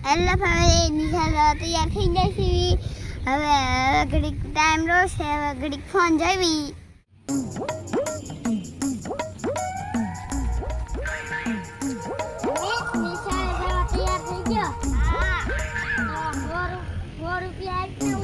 Hello family, નિશાળ તૈયાર થઈ જાય છે. હવે ઘડીક ટાઈમ રહેશે, હવે ઘડીક ફોન જોઈ. નિશાળ તૈયાર થઈ ગયો. હા, ₹100 આપ્યો.